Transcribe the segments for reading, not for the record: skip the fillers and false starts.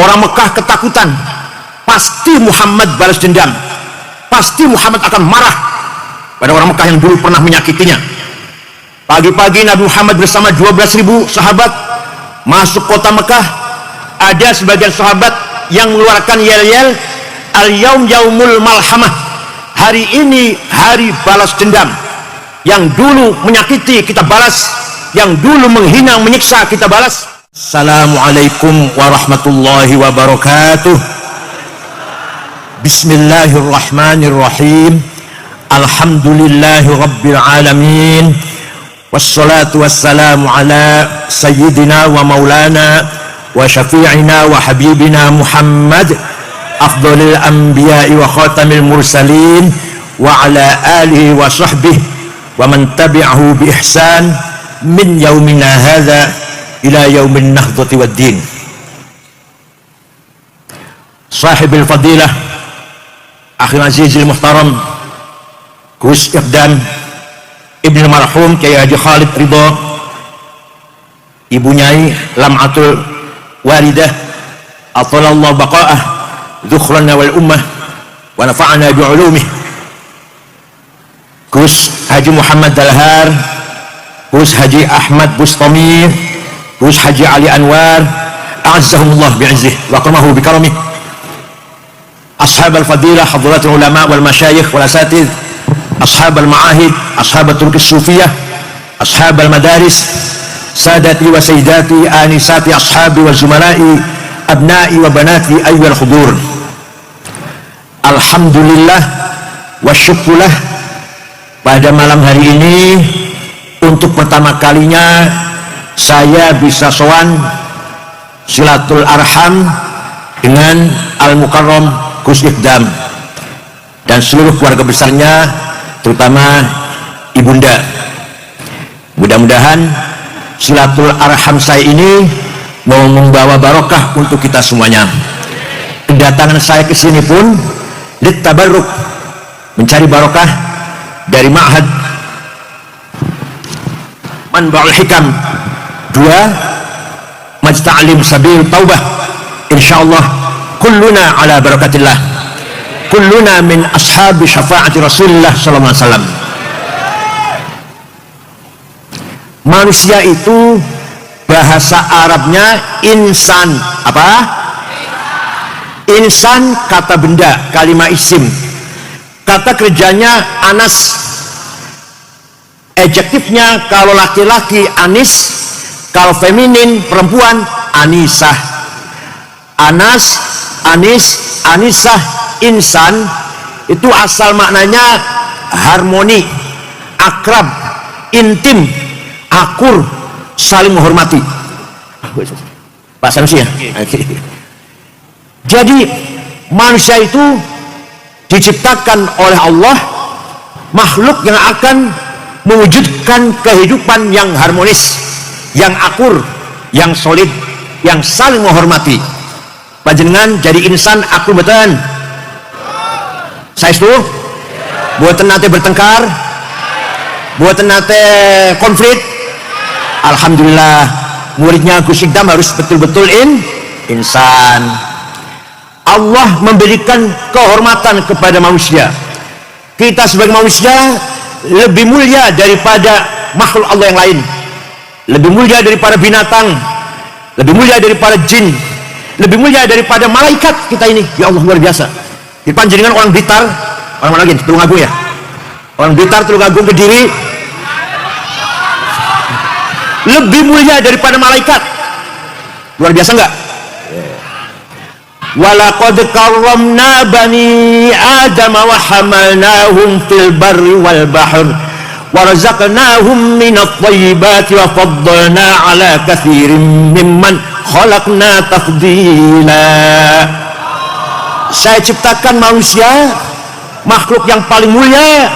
Orang Mekah ketakutan, pasti Muhammad balas dendam, pasti Muhammad akan marah pada orang Mekah yang dulu pernah menyakitinya. Pagi-pagi Nabi Muhammad bersama 12.000 sahabat masuk kota Mekah. Ada sebagian sahabat yang mengeluarkan yel-yel, al-yaum yaumul malhamah, hari ini hari balas dendam. Yang dulu menyakiti kita balas, yang dulu menghina menyiksa kita balas. Assalamualaikum warahmatullahi wabarakatuh. Bismillahirrahmanirrahim. Alhamdulillahi rabbil alamin. Wassalatu wassalamu ala sayyidina wa maulana wa syafi'ina wa habibina Muhammad, afdhalil anbiya'i wa khatamil mursalin, wa ala alihi wa sahbihi wa man tabi'ahu bi ihsan min yaumina hadha ila yaumin nahdati wad din. Sahibil fadilah akhil azizil muhtaram Gus Iqdam ibn marhum Kiai Haji Khalid Ridho, Ibu Nyai Lam'atul Walidah atalallahu baqa'ah dzukhrana wal ummah wa nafa'ana bi'ulumih, Gus Haji Muhammad Dalhar, Gus Haji Ahmad Bustami, Gus Haji Ali Anwar, a'azzahumullah bi'izzih wa karamahu bikaramih, ashab al-fadilah hadratul ulama wal masyayikh wal asatidh, ashab al-ma'ahid, ashab al-turkis sufiyah, ashab al-madaris, sadati wa sayyidati, anisati, ashabi wa zumala'i, abna'i wa banati ayyuhal khudur. Alhamdulillah wa syukurlah, pada malam hari ini untuk pertama kalinya saya bisa sowan silatul arham dengan Al-Mukarram Gus Iqdam dan seluruh keluarga besarnya, terutama ibunda. Mudah-mudahan silatul arham saya ini mau membawa barokah untuk kita semuanya. Kedatangan saya ke sini pun litabarruk, mencari barokah dari Ma'had Manba'ul Hikam 2 Majta'alim Sabil Taubah. Insyaallah kulluna ala barakatillah, kulluna min ashabi syafaati Rasulullah sallallahu alaihi wasallam. Manusia itu bahasa Arabnya insan. Apa? Insan kata benda, kalimat isim. Kata kerjanya anas. Adjektifnya kalau laki-laki anis, kalau feminin perempuan anisah. Anas, anis, anisah, insan itu asal maknanya harmoni, akrab, intim, akur, saling menghormati. Pak Sanusi ya? Jadi manusia itu diciptakan oleh Allah makhluk yang akan mewujudkan kehidupan yang harmonis, yang akur, yang solid, yang saling menghormati. Panjenengan jadi insan akur betul. Saya itu buatan nate bertengkar, buatan nate konflik. Alhamdulillah muridnya Gus Iqdam harus betul-betul insan. Allah memberikan kehormatan kepada manusia. Kita sebagai manusia lebih mulia daripada makhluk Allah yang lain, lebih mulia daripada binatang, lebih mulia daripada jin, lebih mulia daripada malaikat kita ini. Ya Allah, luar biasa. Di panjenengan orang Blitar, orang mana lagi? Tulungagung ya? Orang Blitar, Tulungagung, Kediri lebih mulia daripada malaikat. Luar biasa enggak? Walaqad karramna bani Adam wa hamalnahum fil barri wal bahr wa razaqnahum minat thayyibati wa faddalna ala katsirin mimman khalaqna tafdila. Saya ciptakan manusia makhluk yang paling mulia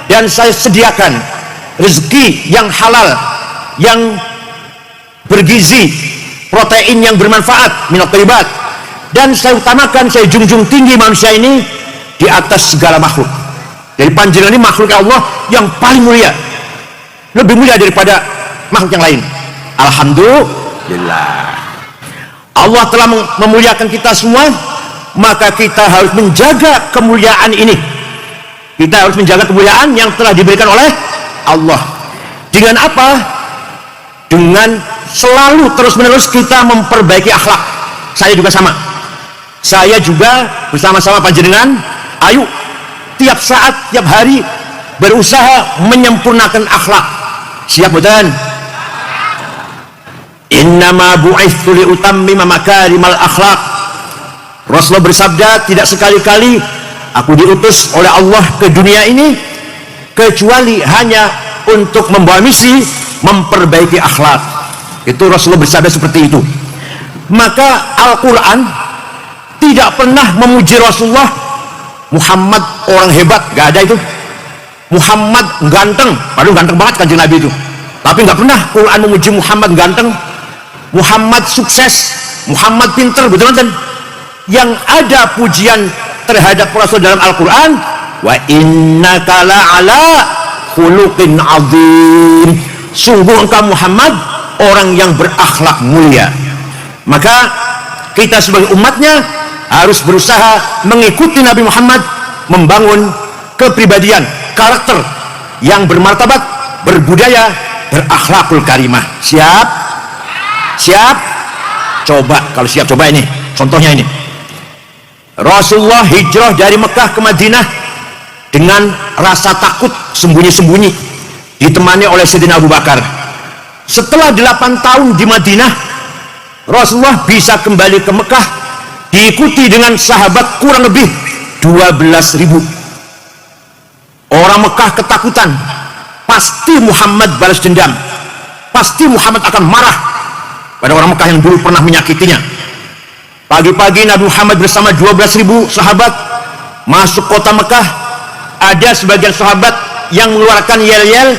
dan saya sediakan rezeki yang halal, yang bergizi, protein yang bermanfaat, minat thayyibat. Dan saya utamakan, saya junjung tinggi manusia ini di atas segala makhluk. Jadi panjenengan ini makhluk Allah yang paling mulia, lebih mulia daripada makhluk yang lain. Alhamdulillah. Allah telah memuliakan kita semua, maka kita harus menjaga kemuliaan ini. Kita harus menjaga kemuliaan yang telah diberikan oleh Allah. Dengan apa? Dengan selalu terus-menerus kita memperbaiki akhlak. Saya juga sama. Saya juga bersama-sama panjenengan, ayo tiap saat, tiap hari berusaha menyempurnakan akhlak. Siap betul? Innama bu'itsu liutammima makarimal akhlak. Rasulullah bersabda, tidak sekali-kali aku diutus oleh Allah ke dunia ini kecuali hanya untuk membawa misi memperbaiki akhlak. Itu Rasulullah bersabda seperti itu. Maka Al-Quran tidak pernah memuji Rasulullah, Muhammad orang hebat, gak ada itu. Muhammad ganteng, padahal ganteng banget kanjeng Nabi itu, tapi gak pernah Quran memuji Muhammad ganteng, Muhammad sukses, Muhammad pinter, betul kan? Yang ada pujian terhadap Rasul dalam Al-Quran, wa innaka la'ala khuluqin azim, sungguh engkau Muhammad orang yang berakhlak mulia. Maka kita sebagai umatnya harus berusaha mengikuti Nabi Muhammad, membangun kepribadian, karakter yang bermartabat, berbudaya, berakhlakul karimah. Siap? Siap? Coba, kalau siap coba ini contohnya ini. Rasulullah hijrah dari Mekah ke Madinah dengan rasa takut, sembunyi-sembunyi, ditemani oleh Sayyidina Abu Bakar. Setelah 8 tahun di Madinah, Rasulullah bisa kembali ke Mekah diikuti dengan sahabat kurang lebih 12.000. Orang Mekah ketakutan, pasti Muhammad balas dendam, pasti Muhammad akan marah pada orang Mekah yang dulu pernah menyakitinya. Pagi-pagi Nabi Muhammad bersama 12.000 sahabat masuk kota Mekah. Ada sebagian sahabat yang mengeluarkan yel-yel,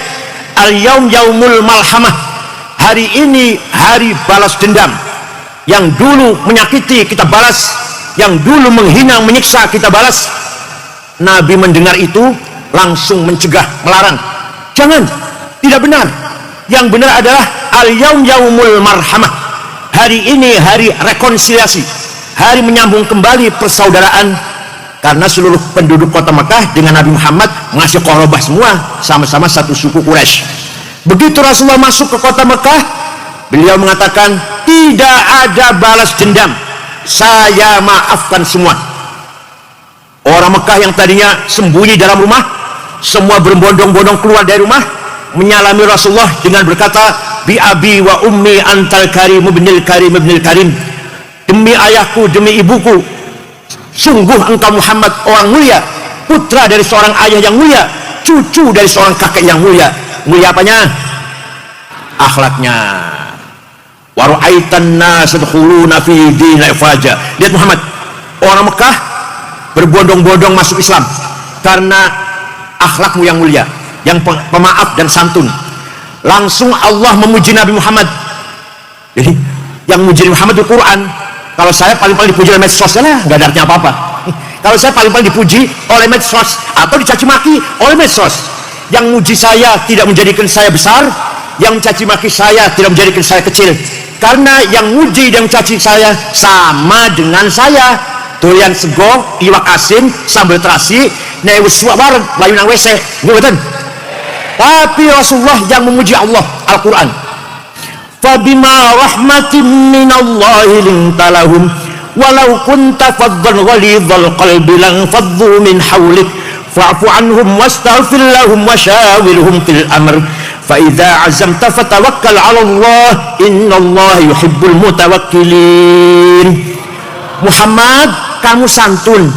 al-yaum yaumul malhamah, hari ini hari balas dendam. Yang dulu menyakiti kita balas, yang dulu menghina menyiksa kita balas. Nabi mendengar itu langsung mencegah, melarang, jangan, tidak benar. Yang benar adalah al-yaum yaumul marhamah, hari ini hari rekonsiliasi, hari menyambung kembali persaudaraan, karena seluruh penduduk kota Mekah dengan Nabi Muhammad ngasih korobah semua, sama-sama satu suku Quraisy. Begitu Rasulullah masuk ke kota Mekah, beliau mengatakan, tidak ada balas dendam, saya maafkan semua. Orang Mekah yang tadinya sembunyi dalam rumah, semua berbondong-bondong keluar dari rumah, menyalami Rasulullah dengan berkata, bi abi wa ummi antal karim ibnil karim ibnil karim, demi ayahku, demi ibuku, sungguh engkau Muhammad orang mulia, putra dari seorang ayah yang mulia, cucu dari seorang kakek yang mulia. Mulia apanya? Akhlaknya. Wa ra'aitan nas yadkhuluna fi dinil afwaja. Lihat Muhammad, orang Mekah berbondong-bondong masuk Islam karena akhlakmu yang mulia, yang pemaaf dan santun. Langsung Allah memuji Nabi Muhammad. Jadi yang memuji Muhammad itu Quran. Kalau saya paling-paling dipuji oleh medsos, nggak ada artinya apa-apa. Kalau saya paling-paling dipuji oleh medsos atau dicaci maki oleh medsos, yang muji saya tidak menjadikan saya besar, yang mencaci maki saya tidak menjadikan saya kecil. Karena yang muji dan mencaci saya sama dengan saya. Doyan sego, iwak asin, sambal terasi, nek wis suwak bareng, layu nang WC, ngoten. Tapi Rasulullah yang memuji Allah, Al-Quran. Fabima rahmatin minallahi linta lahum walau kunta faddan ghalidhal qalbi lan faddu min hawlik fa'fu anhum wastaghfir lahum washawirhum fil amr fa idza azamta fatawakkal 'ala Allah innallaha yuhibbul mutawakkilin. Muhammad, kamu santun,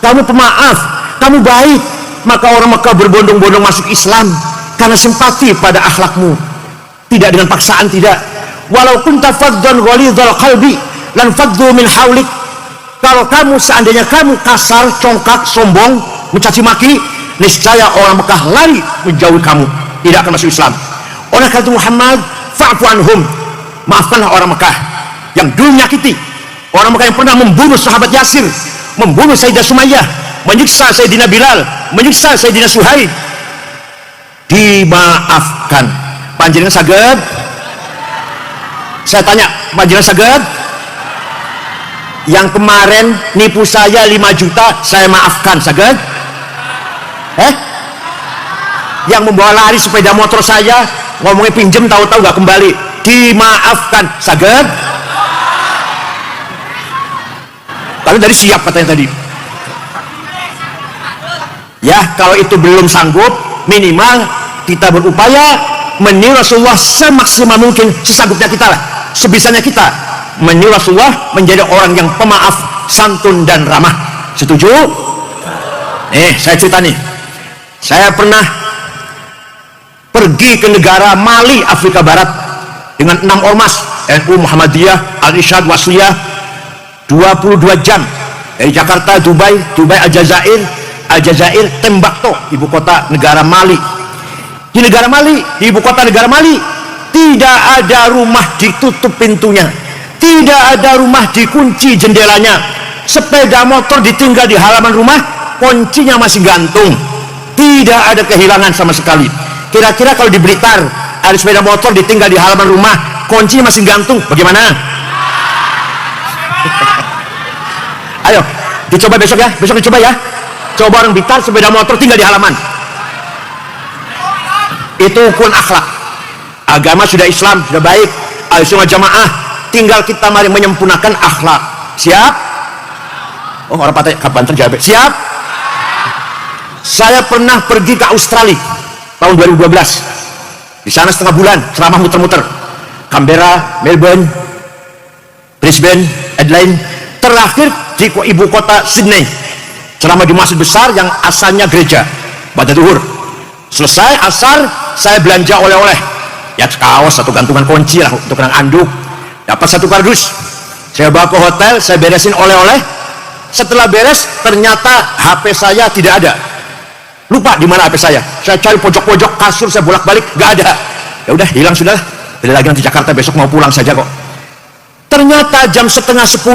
kamu pemaaf, kamu baik, maka orang Mekah berbondong-bondong masuk Islam karena simpati pada akhlakmu, tidak dengan paksaan, tidak. Walau kunta faddan ghalidhal qalbi lan faddu min hawlik, kalau kamu seandainya kamu kasar, congkak, sombong, mencaci maki, niscaya orang Mekah lari menjauhi kamu, tidak akan masuk Islam. Oleh karena itu Muhammad, fa'fu anhum, maafkanlah orang Mekah yang dulu menyakiti, orang Mekah yang pernah membunuh sahabat Yasir, membunuh Sayyidah Sumayyah, menyiksa Sayyidina Bilal, menyiksa Sayyidina Suhaib, dimaafkan. Panjenengan saged? Saya tanya, panjenengan saged? yang kemarin nipu saya 5 juta saya maafkan, saged? Yang membawa lari sepeda motor saya, ngomongnya pinjem tahu-tahu nggak kembali, dimaafkan, saged? Kalau dari siap katanya tadi. Ya, kalau itu belum sanggup, minimal kita berupaya meniru Rasulullah semaksimal mungkin, sesanggupnya kita lah, sebisanya kita meniru Rasulullah menjadi orang yang pemaaf, santun dan ramah. Setuju? Saya cerita nih, saya pernah pergi ke negara Mali, Afrika Barat dengan 6 ormas NU Muhammadiyah Al-Irsyad Wasliyah, 22 jam dari Jakarta, Dubai, Aljazair, Tembakau, ibu kota negara Mali. Di negara Mali, di ibu kota negara Mali, tidak ada rumah ditutup pintunya, tidak ada rumah dikunci jendelanya, sepeda motor ditinggal di halaman rumah, kuncinya masih gantung, tidak ada kehilangan sama sekali. Kira-kira kalau di Blitar ada sepeda motor ditinggal di halaman rumah, kuncinya masih gantung, bagaimana? Ayo dicoba besok ya, besok dicoba ya. Coba orang Blitar sepeda motor tinggal di halaman. Itu ukuran akhlak. Agama sudah Islam, sudah baik, Ahlussunnah Jamaah, tinggal kita mari menyempurnakan akhlak. Siap? Oh, orang patah kapan terjawab? Siap? Saya pernah pergi ke Australia tahun 2012. Di sana setengah bulan ceramah muter-muter. Canberra, Melbourne, Brisbane, Adelaide, terakhir di ibu kota Sydney. Ceramah di masjid besar yang asalnya gereja. Pada zuhur selesai asar, saya belanja oleh-oleh, ya kaos, satu gantungan kunci lah untuk orang anduk, dapat 1 kardus, saya bawa ke hotel, saya beresin oleh-oleh. Setelah beres ternyata HP saya tidak ada, lupa di mana HP saya cari pojok-pojok kasur, saya bolak-balik, nggak ada. Ya udah, hilang sudah, beli lagi nanti Jakarta, besok mau pulang saja kok. Ternyata jam setengah 10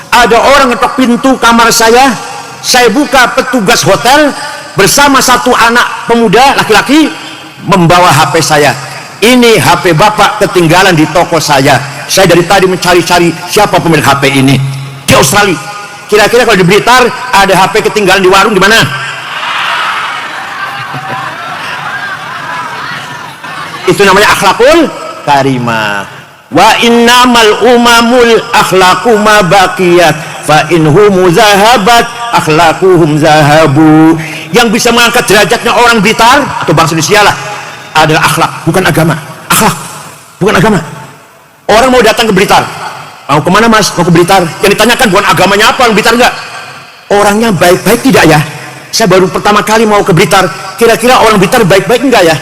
ada orang ngetok pintu kamar saya buka, petugas hotel bersama 1 anak pemuda laki-laki membawa HP saya. Ini HP bapak ketinggalan di toko saya dari tadi mencari-cari siapa pemilik HP ini di Australia. Kira-kira kalau di Blitar ada HP ketinggalan di warung, di mana? Itu namanya akhlakul karimah. Wa innamal umamul akhlaqu ma baqiyat fa inhum zahabat akhlaquhum zahabu. Yang bisa mengangkat derajatnya orang Blitar atau bangsa Indonesia lah adalah akhlak, bukan agama. Akhlak, bukan agama. Orang mau datang ke Blitar, mau kemana mas? Mau ke Blitar. Yang ditanyakan bukan agamanya apa, orang Blitar enggak, orangnya baik-baik tidak ya? Saya baru pertama kali mau ke Blitar, kira-kira orang Blitar baik-baik enggak ya?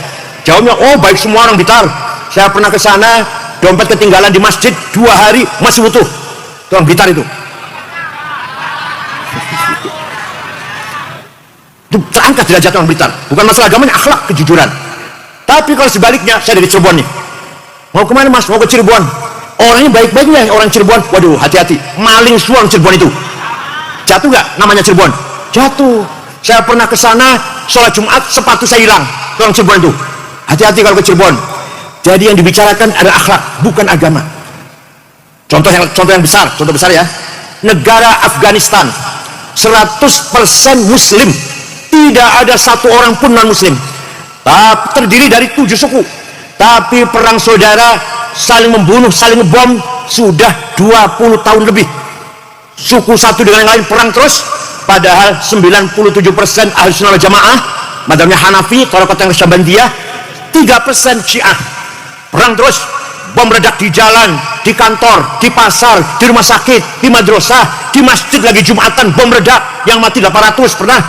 Jawabnya, oh baik semua orang Blitar. Saya pernah ke sana, dompet ketinggalan di masjid 2 hari masih utuh. Itu orang Blitar itu. Itu terangkat derajat orang Blitar, bukan masalah agamanya, akhlak, kejujuran. Tapi kalau sebaliknya, saya dari Cirebon nih, mau kemana mas? Mau ke Cirebon. Orangnya baik-baiknya orang Cirebon, waduh hati-hati, maling suang Cirebon itu. Jatuh nggak namanya Cirebon? Jatuh. Saya pernah ke sana sholat Jumat, sepatu saya hilang. Orang Cirebon itu, hati-hati kalau ke Cirebon. Jadi yang dibicarakan adalah akhlak, bukan agama. Contoh yang besar, contoh besar ya. Negara Afghanistan 100% Muslim, tidak ada 1 orang pun non Muslim. Terdiri dari 7 suku, tapi perang saudara, saling membunuh, saling ngebom sudah 20 tahun lebih. Suku satu dengan yang lain perang terus, padahal 97% Ahlussunnah wal Jamaah, madhabnya Hanafi, Thaqafiyyah yang Syabandiyah, 3% Syiah. Perang terus, bom meledak di jalan, di kantor, di pasar, di rumah sakit, di madrasah, di masjid lagi Jumatan, bom meledak, yang mati 800 pernah.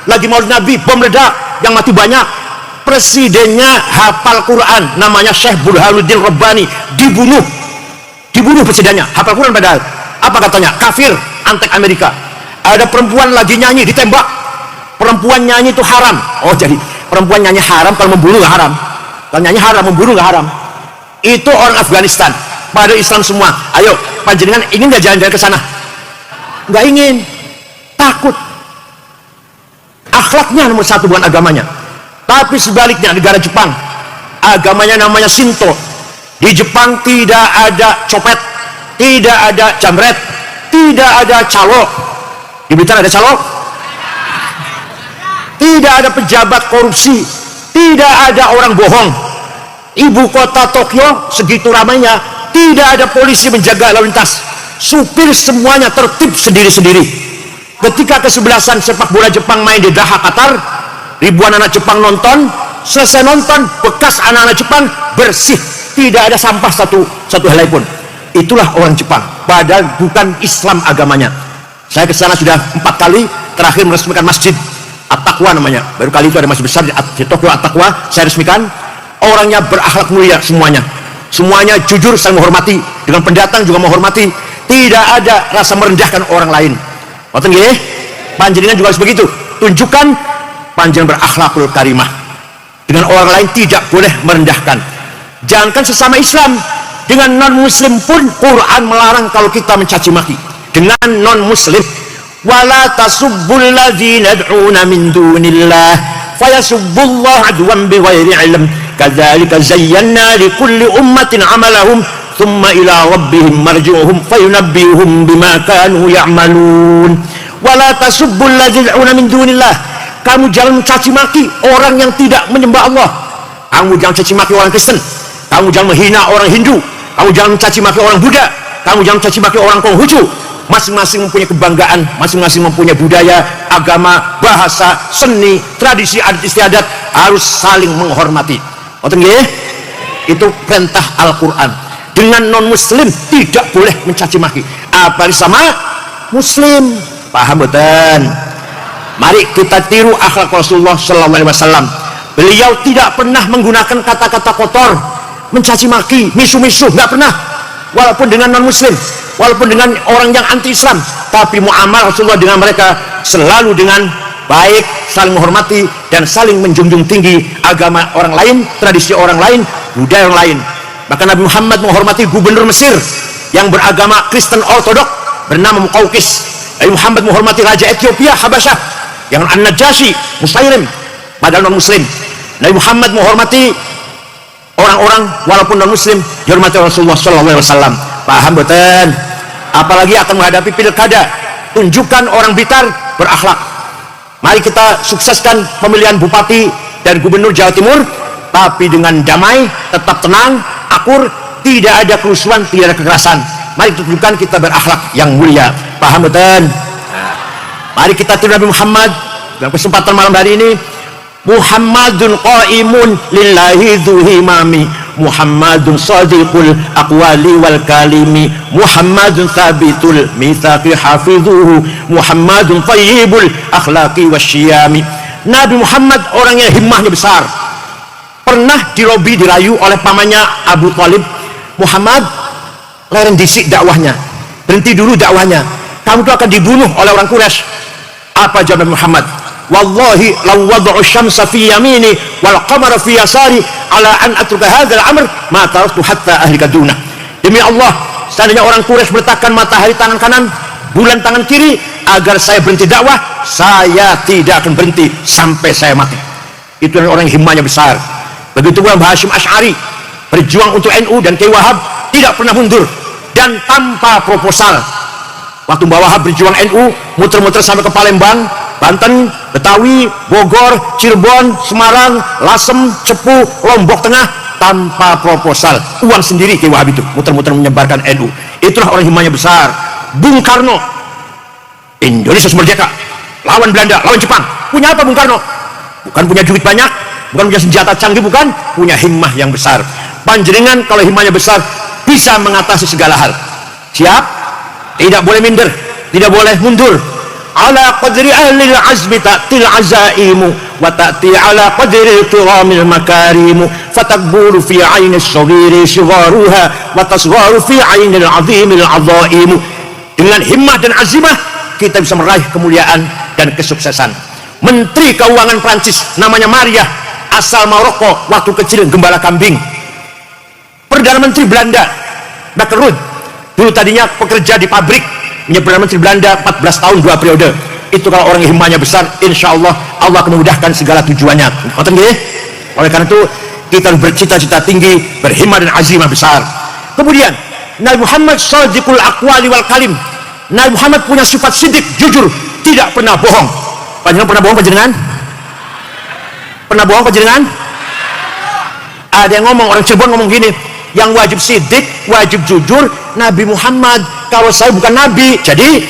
Lagi Maulid Nabi, bom meledak, yang mati banyak. Presidennya hafal Quran, namanya Syekh Burhanuddin Rabbani, dibunuh presidennya, hafal Quran padahal. Apa katanya? Kafir, antek Amerika. Ada perempuan lagi nyanyi, ditembak. Perempuan nyanyi itu haram. Oh, jadi perempuan nyanyi haram, kalau membunuh nggak haram. Kalau nyanyi haram, membunuh nggak haram. Itu orang Afghanistan, pada Islam semua. Ayo, panjenengan ingin nggak jalan-jalan ke sana? Nggak ingin, takut. Akhlaknya nomor 1, bukan agamanya. Tapi sebaliknya, negara Jepang, agamanya namanya Shinto. Di Jepang tidak ada copet, tidak ada jambret, tidak ada calo. Di Blitar ada calo? Tidak ada pejabat korupsi, tidak ada orang bohong. Ibu kota Tokyo segitu ramainya, tidak ada polisi menjaga lalu lintas. Supir semuanya tertib sendiri-sendiri. Ketika kesebelasan sepak bola Jepang main di Doha, Qatar, ribuan anak Jepang nonton. Selesai nonton, bekas anak-anak Jepang bersih, tidak ada sampah satu helai pun. Itulah orang Jepang, padahal bukan Islam agamanya. Saya ke sana sudah 4 kali, terakhir meresmikan masjid At-Taqwa namanya. Baru kali itu ada masjid besar di Tokyo At-Taqwa, saya resmikan. Orangnya berakhlak mulia semuanya. Semuanya jujur, saling menghormati. Dengan pendatang juga menghormati. Tidak ada rasa merendahkan orang lain. Ngoten nggih? Panjenengan juga harus begitu. Tunjukkan panjenengan berakhlakul karimah. Dengan orang lain tidak boleh merendahkan. Jangankan sesama Islam, dengan non muslim pun Quran melarang kalau kita mencaci maki. Dengan non muslim, wala tasubbul ladzina yad'una min dunillah fayasubbullah adwan bighairi ilm kadzalika zayyana likulli ummatin amalahum thumma ila rabbihim marji'uhum fayunabbi'uhum bima kanu ya'malun. Wala tasubbul ladzina yad'una min dunillah. Kamu jangan mencaci maki orang yang tidak menyembah Allah. Kamu jangan caci maki orang Kristen. Kamu jangan menghina orang Hindu. Kamu jangan mencaci maki orang Buddha. Kamu jangan mencaci maki orang Konghucu. Masing-masing mempunyai kebanggaan, masing-masing mempunyai budaya, agama, bahasa, seni, tradisi, adat istiadat, harus saling menghormati. Ngoten nggih? Itu perintah Al-Qur'an. Dengan non muslim tidak boleh mencaci maki. Apalagi sama muslim. Paham betul? Mari kita tiru akhlak Rasulullah sallallahu alaihi wasallam. Beliau tidak pernah menggunakan kata-kata kotor, mencaci maki, misu-misu, nggak pernah. Walaupun dengan non muslim, walaupun dengan orang yang anti Islam, tapi muamalah Rasulullah dengan mereka selalu dengan baik, saling menghormati dan saling menjunjung tinggi agama orang lain, tradisi orang lain, budaya orang lain. Bahkan Nabi Muhammad menghormati gubernur Mesir yang beragama Kristen Ortodok bernama Muqawqis. Nabi Muhammad menghormati raja Ethiopia Habasyah yang An-Najasyi Musailim padahal non muslim. Nabi Muhammad menghormati orang-orang walaupun non muslim, dihormati Rasulullah sallallahu alaihi wasallam. Paham betul? Apalagi akan menghadapi pilkada, tunjukkan orang Blitar berakhlak. Mari kita sukseskan pemilihan bupati dan gubernur Jawa Timur, tapi dengan damai, tetap tenang, akur, tidak ada kerusuhan, tidak ada kekerasan. Mari tunjukkan kita berakhlak yang mulia. Paham betul? Mari kita tiru Nabi Muhammad dalam kesempatan malam hari ini. Muhammadun qaimun lillahi dzuhimami, Muhammadun sadiqul aqwali wal kalimi, Muhammadun thabitul mitsaqi hafizuhu, Muhammadun thayyibul akhlaqi wasyiyami. Nabi Muhammad orang yang himmahnya besar. Pernah dilobi, dirayu oleh pamannya Abu Thalib, Muhammad, leren disik dakwahnya, berhenti dulu dakwahnya, kamu itu akan dibunuh oleh orang Quraisy. Apa jawab Nabi Muhammad? Wallahi law wada'u syamsa fi yamini wal qamara fi yasari ala an atruka hadzal amr ma taraktu hatta ahlika duna. Demi Allah, seandainya orang Quraisy meletakkan matahari tangan kanan, bulan tangan kiri agar saya berhenti dakwah, saya tidak akan berhenti sampai saya mati. Itu orang yang himmahnya besar. Begitu pula Hashim Asy'ari, berjuang untuk NU dan Kiai Wahab, tidak pernah mundur dan tanpa proposal. Waktu Mbah Wahab berjuang NU, muter-muter sampai ke Palembang, Banten, Betawi, Bogor, Cirebon, Semarang, Lasem, Cepu, Lombok Tengah, tanpa proposal, uang sendiri Kiai Wahab itu muter-muter menyebarkan NU. Itulah orang himmahnya besar. Bung Karno, Indonesia merdeka, lawan Belanda, lawan Jepang. Punya apa Bung Karno? Bukan punya duit banyak, bukan punya senjata canggih, bukan, punya himmah yang besar. Panjenengan kalau himmahnya besar bisa mengatasi segala hal. Siap? Tidak boleh minder, tidak boleh mundur. Ala qadri ahli al-azmi ta'til azaimu wa ta'ti ala qadri kiramil makarimu fatakburu fi aini as-saghiri sigharuha wa tasgharu fi aini al-azimi al-azaimu. Dengan himmah dan azimah kita bisa meraih kemuliaan dan kesuksesan. Menteri Keuangan Prancis namanya Maria, asal Maroko, waktu kecil gembala kambing. Perdana Menteri Belanda Mark Rutte, dulu tadinya pekerja di pabrik, menjadi Perdana Menteri Belanda 14 tahun 2 periode. Itu kalau orang yang himmahnya besar, insya Allah Allah akan memudahkan segala tujuannya. Oleh karena itu kita harus bercita-cita tinggi, berhimmah dan azimah besar. Kemudian Nabi Muhammad sadiqul aqwali wal kalim, Nabi Muhammad punya sifat sidik, jujur, tidak pernah bohong. Panjenengan pernah bohong panjenengan? Pernah bohong panjenengan? Ada yang ngomong, orang Cirebon ngomong gini, yang wajib sidik, wajib jujur Nabi Muhammad. Kalau saya bukan Nabi, jadi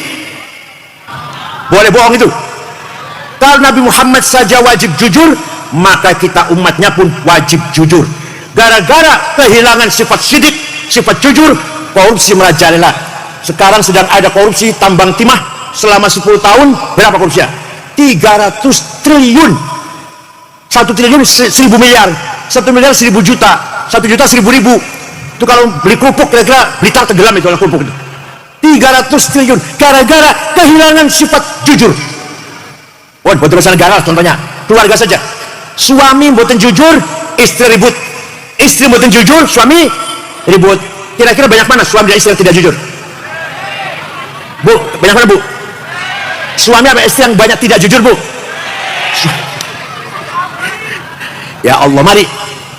boleh bohong itu. Kalau Nabi Muhammad saja wajib jujur, maka kita umatnya pun wajib jujur. Gara-gara kehilangan sifat sidik, sifat jujur, korupsi merajalela. Sekarang sedang ada korupsi tambang timah selama 10 tahun. Berapa korupsinya? 300 triliun. 1 triliun 1000 miliar, 1 miliar 1000 juta, 1 juta 1000 ribu. Itu kalau beli kerupuk kira-kira Blitar tenggelam itu kalau kerupuk itu. 300 triliun gara-gara kehilangan sifat jujur. Oh, buat urusan negara contohnya, keluarga saja. Suami mboten jujur, istri ribut. Istri mboten jujur, suami ribut. Kira-kira banyak mana suami dan istri yang tidak jujur? Bu, banyak mana bu? Suami apa istri yang banyak tidak jujur bu? Ya Allah, mari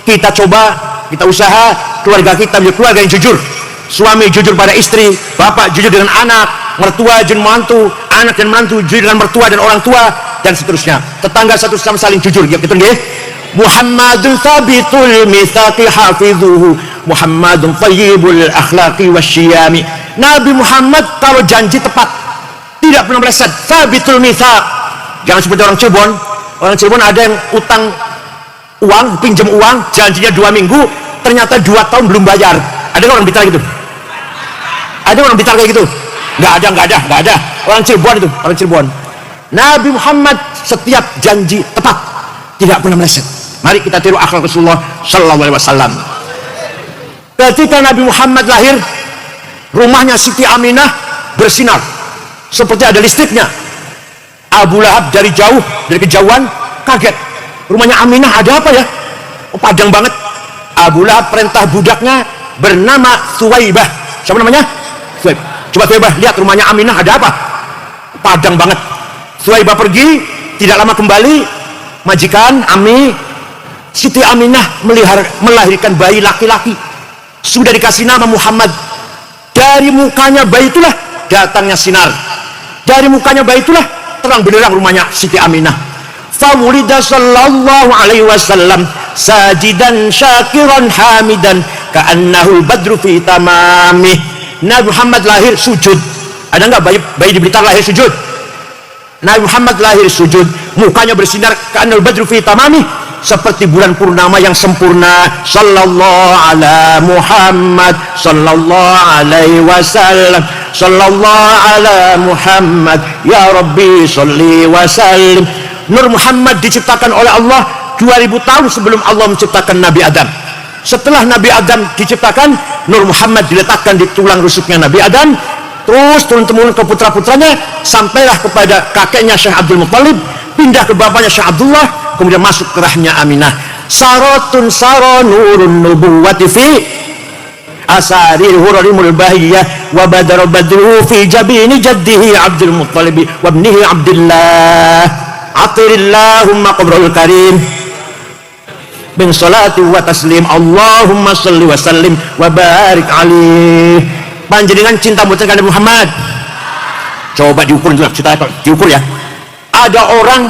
kita coba, kita usaha keluarga kita menjadi keluarga yang jujur. Suami jujur pada istri, bapak jujur dengan anak, mertua jujur menantu, anak dan menantu jujur dengan mertua dan orang tua, dan seterusnya. Tetangga satu sama saling jujur. Ya gitu nggih. Muhammadun thabitul mitsaqi hafizuhu, Muhammadun thayyibul akhlaqi wasyiyami. Nabi Muhammad kalau janji tepat, tidak pernah meleset. Thabitul mitsaq. Jangan seperti orang Cirebon. Orang Cirebon ada yang utang uang, pinjam uang, janjinya 2 minggu, ternyata 2 tahun belum bayar. Ada orang Blitar gitu? Ada orang Blitar kayak gitu? Nggak ada. Orang Cirebon itu, orang Cirebon. Nabi Muhammad setiap janji tepat, tidak pernah meleset. Mari kita tiru akhlak Rasulullah sallallahu alaihi wasallam. Ketika Nabi Muhammad lahir, rumahnya Siti Aminah bersinar seperti ada listriknya. Abu Lahab dari jauh, dari kejauhan kaget. Rumahnya Aminah ada apa ya? Oh, padang banget. Abu Lahab perintah budaknya bernama Suwaibah. Siapa namanya? Suwaibah. Coba Suwaibah lihat rumahnya Aminah ada apa? Padang banget. Suwaibah pergi, tidak lama kembali, majikan Ami Siti Aminah melahirkan bayi laki-laki. Sudah dikasih nama Muhammad. Dari mukanya bayi itulah datangnya sinar. Dari mukanya bayi itulah terang benderang rumahnya Siti Aminah. Fawulida sallallahu alaihi wasallam sajidan syakiran hamidan ka'annahu badru fi tamamih. Nabi Muhammad lahir sujud. Ada enggak bayi di Blitar lahir sujud? Nabi Muhammad lahir sujud, mukanya bersinar ka'annahul badru fi tamamih, seperti bulan purnama yang sempurna. Sallallahu ala Muhammad sallallahu alaihi wasallam, sallallahu ala Muhammad ya Rabbi salli wa sallim. Nur Muhammad diciptakan oleh Allah 2000 tahun sebelum Allah menciptakan Nabi Adam. Setelah Nabi Adam diciptakan, Nur Muhammad diletakkan di tulang rusuknya Nabi Adam, terus turun-temurun ke putra-putranya, sampailah kepada kakeknya Syekh Abdul Muttalib, pindah ke bapaknya Syekh Abdullah, kemudian masuk ke rahimnya Aminah. Saratun sara nurun nubuwati fi asari hurarimul bahiyah wa badara badruhu fi jabini jaddihi Abdul Muttalib wa ibnihi Abdullah. Atirillahumma qabrul karim bin salati wa taslim, Allahumma salli wa sallim wa barik alaih. Panjenengan cinta mboten kepada Muhammad? Coba diukur juga, diukur ya. Ada orang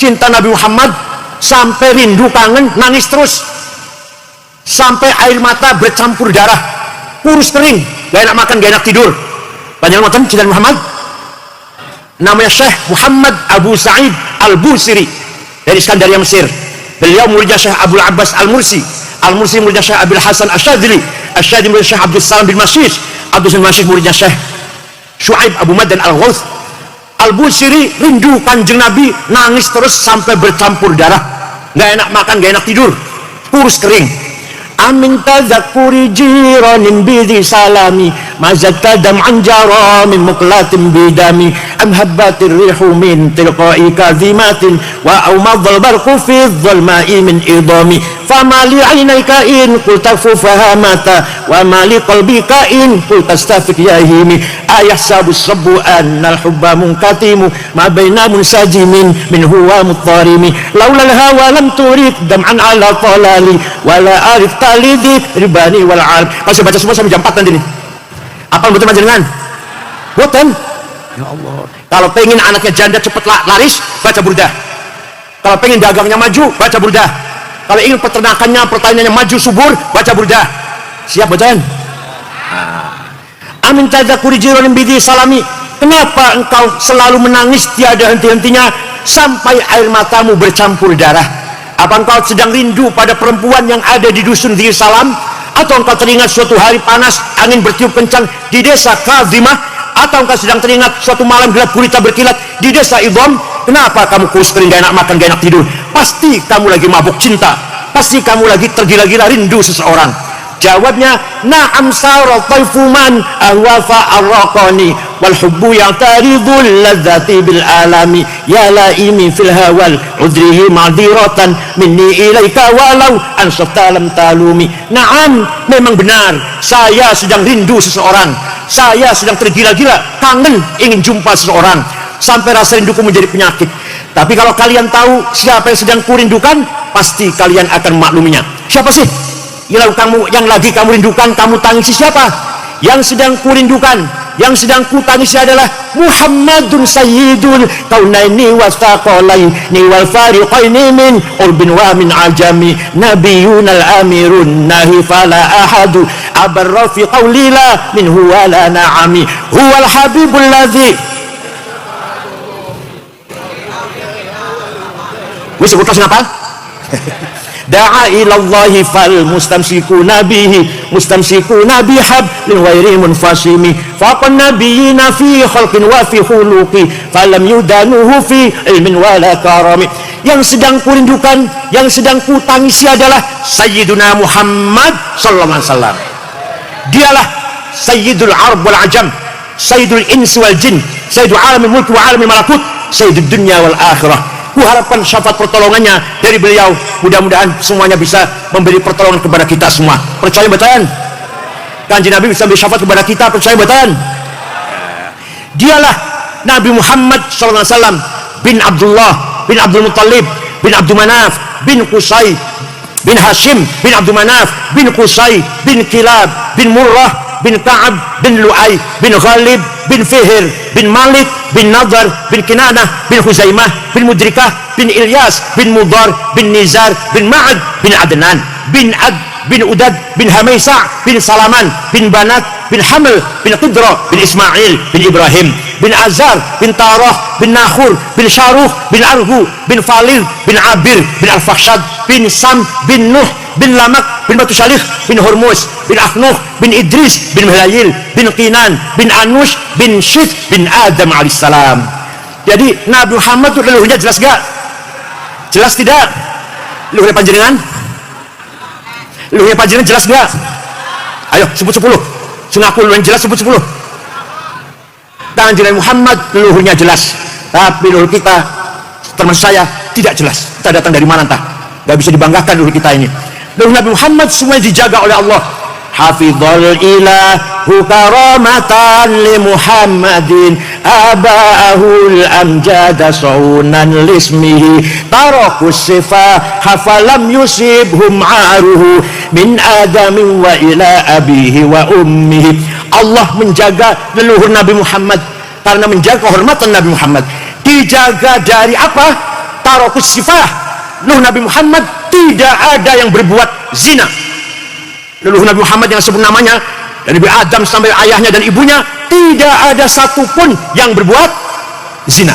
cinta Nabi Muhammad sampai rindu, kangen, nangis terus, sampai air mata bercampur darah, kurus kering, gak enak makan, gak enak tidur. Panjenengan mboten cinta Muhammad? Namanya Syekh Muhammad Abu Sa'id Al-Busiri dari Iskandaria, Mesir. Beliau muridnya Syekh Abdul Abbas Al-Mursi, Al-Mursi muridnya Syekh Abil Hasan Asyadili, Asyadili muridnya Syekh Abdul Salam bin Masjid, Abdul Salam bin Masjid muridnya Syekh Shu'aib Abu Madan Al-Ghawth. Al-Busiri rindu kanjeng Nabi, nangis terus sampai bercampur darah, gak enak makan, gak enak tidur, kurus kering. Amin tadzakuri jiranin bidhi salami mazakta dam'an jara min muqlatin bidami am habbatir rihu min tilqa'i kazimatin wa awmadhal barqu fi dhalma'i min idami fama li 'ainayka in qulta fahamata wa ma li qalbika in qulta astafik yahimi ayahsabu sabbu annal hubba munkatimu ma baina munsajimin min huwa muttarimi laulal hawa lam turid dam'an ala talali wala arif lidik ribani wal alam. Masih baca semua sampai jam 4 nanti nih. Apa betul panjenengan? Boten. Ya Allah. Kalau pengen anaknya janda cepat laris, baca burdah. Kalau pengen dagangnya maju, baca burdah. Kalau ingin peternakannya, pertaniannya maju subur, baca burdah. Siap boten? Amin tadzakuri jironin bidi salami. Kenapa engkau selalu menangis tiada henti-hentinya sampai air matamu bercampur darah? Apa engkau sedang rindu pada perempuan yang ada di dusun Dhir Salam? Atau engkau teringat suatu hari panas, angin bertiup kencang di desa Kadhimah? Atau engkau sedang teringat suatu malam gelap gulita berkilat di desa Idham? Kenapa kamu kurus kering, gak enak makan, gak enak tidur? Pasti kamu lagi mabuk cinta. Pasti kamu lagi tergila-gila rindu seseorang. Jawabnya, na'am sara taifuman ahwafa arraqani wal hubbu ya'taridul ladzati bil alami ya laimi fil hawal udrihi ma'diratan minni ilaika walau ansafta lam talumi. Na'am, memang benar, saya sedang rindu seseorang. Saya sedang tergila-gila, kangen ingin jumpa seseorang, sampai rasa rinduku menjadi penyakit. Tapi kalau kalian tahu siapa yang sedang kurindukan, pasti kalian akan makluminya. Siapa sih yang lagi kamu rindukan, kamu tangisi? Siapa yang sedang kurindukan, yang sedang kutangisi adalah Muhammadun sayyidul kaunaini wastaqalaini wal fariqaini min urbin wa min ajami nabiyunal amirun nahi fala ahadu abarra fi qawlila min huwa la na'ami huwal habibul ladzi wis sebut kenapa da'a ilallahi fal mustamsikuna bihi mustamsikuna bihablin ghairi munfasimi faqan nabiyina fi khalqin wa fi khuluqi falam yudanuhu fi ilmin wala karami. Yang sedang kurindukan, yang sedang kutangisi adalah Sayyiduna Muhammad sallallahu alaihi wasallam. Dialah Sayyidul Arab wal Ajam, Sayyidul Insi wal Jin, Sayyidul Alamil Mulk wa Alamil Malakut, Sayyidud Dunya wal Akhirah. Kuharapkan syafaat pertolongannya dari beliau. Mudah-mudahan semuanya bisa memberi pertolongan kepada kita semua. Percaya betul? Kanjeng Nabi bisa beri syafaat kepada kita. Percaya betul? Dialah Nabi Muhammad SAW bin Abdullah bin Abdul Muttalib bin Abdul Manaf bin Qusay bin Hashim bin Abdul Manaf bin Qusay bin Kilab bin Murrah bin Ka'ab bin Lu'ay bin Ghalib bin Fihr bin Malik bin Nadar bin Kinanah bin Huzaimah bin Mudrikah bin Ilyas bin Mudar bin Nizar bin Ma'ad bin Adnan bin Ad bin Udad bin Hamaisa bin Salaman bin Banat bin Hamil bin Qudra bin Ismail bin Ibrahim bin Azar bin Tarah bin Nahur bin Syaruh bin Arhu bin Falil bin Abir bin Al-Fakhshad bin Sam bin Nuh bin Lamak bin Batu Syalih bin Hormuz bin Akhnuh bin Idris bin Milayil bin Qinan bin Anush bin Syith bin Adam alaihissalam. Jadi Nabi Muhammad itu leluhurnya jelas gak? Jelas tidak? Leluhurnya panjenengan? Leluhurnya panjenengan jelas gak? Ayo sebut 10. Sungaku leluhurnya jelas, sebut 10. Kanjeng Muhammad leluhurnya jelas, tapi leluhur kita termasuk saya tidak jelas. Kita datang dari mana entah, gak bisa dibanggakan leluhur kita ini. Leluhur Nabi Muhammad semuanya dijaga oleh Allah. Hafizul ilahu karamatan li Muhammadin aba'ahul amjada saunan lismihi tarakus sifa hafalam yusibhum aruhu min adamin wa ila abihi wa ummihi. Allah menjaga leluhur Nabi Muhammad karena menjaga kehormatan Nabi Muhammad. Dijaga dari apa? Tarakus sifah. Leluhur Nabi Muhammad tidak ada yang berbuat zina. Leluhur Nabi Muhammad yang sebut namanya dari Adam sampai ayahnya dan ibunya, tidak ada satupun yang berbuat zina.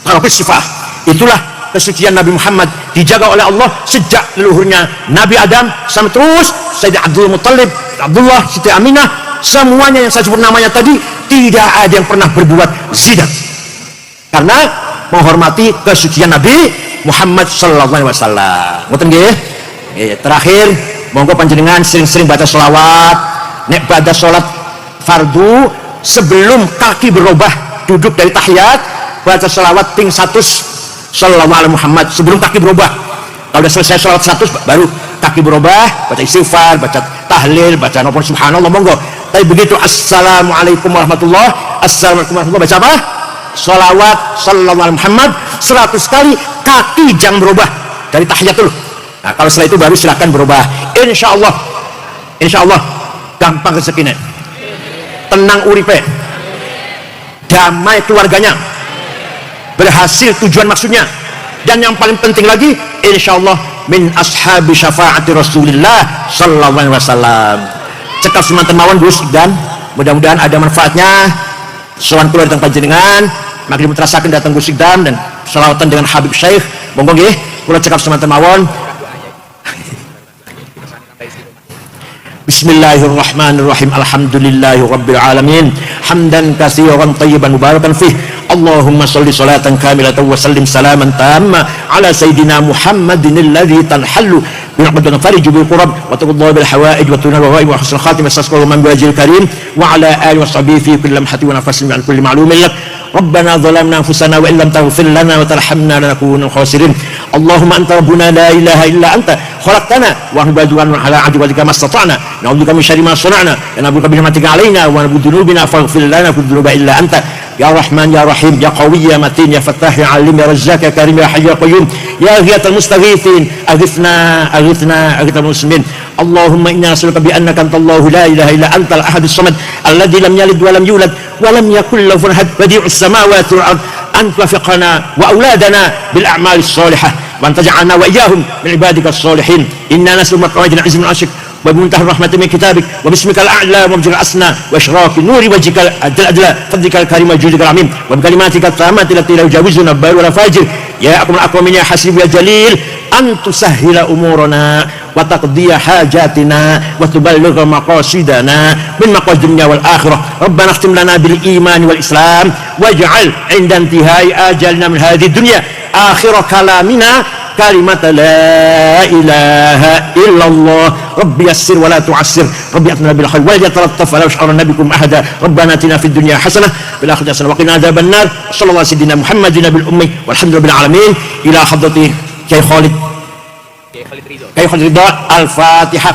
Tarakus sifah. Itulah kesucian Nabi Muhammad, dijaga oleh Allah sejak leluhurnya Nabi Adam sampai terus Sayyidina Abdul Muttalib, Abdullah, Siti Aminah, semuanya yang saya sebut namanya tadi tidak ada yang pernah berbuat zina. Karena menghormati kesucian Nabi Muhammad sallallahu alaihi wasallam. Ngoten nggih? Terakhir, monggo panjenengan sering-sering baca sholawat. Nek pada sholat fardu sebelum kaki berubah duduk dari tahiyat, baca sholawat ping 100 sallallahu alaihi Muhammad sebelum kaki berubah. Kalau sudah selesai sholat 100 baru kaki berubah, baca istighfar, baca tahlil, baca nopon subhanallah, monggo. Tapi begitu assalamualaikum warahmatullahi, assalamualaikum warahmatullahi, baca apa? Sholawat sallallahu alaihi Muhammad 100 kali, kaki jangan berubah dari tahiyatul. Nah, kalau setelah itu baru silakan berubah. Insya Allah gampang rezekinya, tenang uripe, damai keluarganya, berhasil tujuan maksudnya, dan yang paling penting lagi, insyaallah min ashabi syafaati Rasulillah sallallahu alaihi wasallam. Cekap semanten mawon Gus, dan mudah-mudahan ada manfaatnya. Sowan kula datang panjenengan, maklum terasakan datang Gus dan selawatan dengan Habib Syekh. Monggo nggih, kula cekap semanten mawon. Bismillahirrahmanirrahim. Alhamdulillahi rabbil alamin. Hamdan katsiran thayyiban mubarakan fih. Allahumma shalli salatan kamilatan wa sallim salaman tamma ala sayyidina Muhammadin alladhi tanhallu bi rahmatin fariju bil qurab wa taqullahu bil hawaij wa tunal wa wa husnul khatimah sasqalu man biwajhil karim wa ala alihi wa sahbihi fi kulli lamhatin wa nafasin min kulli ma'lumin lak. ربنا ظلمنا أنفسنا وإن لم تغفر لنا وترحمنا لنكون من الخاسرين. اللهم أنت ربنا لا إله إلا أنت خلقتنا ونحن عبادك على عهدك ما استطعنا نعوذ بك من شر ما صنعنا ونعوذ بك برحمتك علينا ونعوذ بذنوبنا فاغفر لنا كل ذنوب إلا أنت يا رحمن يا رحيم يا قوي يا متين يا فتاح يا عليم يا رزاق يا كريم يا حي يا قيوم يا غياث المستغيثين أغثنا أغثنا أغث المسلمين. اللهم إنا نسألك بأنك أنت الله لا إله إلا أنت الأحد الصمد الذي لم يلد ولم يولد ولم يكن له كفوا أحد بديع السماوات والأرض أن توفقنا وأولادنا بالأعمال الصالحة وأن تجعلنا وإياهم من عبادك الصالحين. إنا نسألك مقاعد العز من عرشك وبمنتهى الرحمة من كتابك وباسمك الأعلى وبوجهك الأسنى وإشراق نور وجهك الأدلى فضلك الكريم وجودك العميم وبكلماتك التامات التي لا يجاوزنا البر ولا فاجر يا أكرم الأكرمين يا حسيب يا جليل أن تسهل أمورنا وتقضي حاجاتنا وتبلغ مقاصدنا من مقاصد الدنيا والآخرة. ربنا اختم لنا بالإيمان والإسلام واجعل عند انتهاء آجالنا من هذه الدنيا آخر كلامنا كلمة لا إله إلا الله. ربي يسر ولا تعسر ربي أتنا بالخير ولا يتلطف ولا يشعرن بكم أحدا. ربنا آتنا في الدنيا حسنة في الآخرة حسنة وقنا عذاب النار. صلى الله على سيدنا محمد بالأمي والحمد لله العالمين. إلى حضرة كي خالد رضا الفاتحة.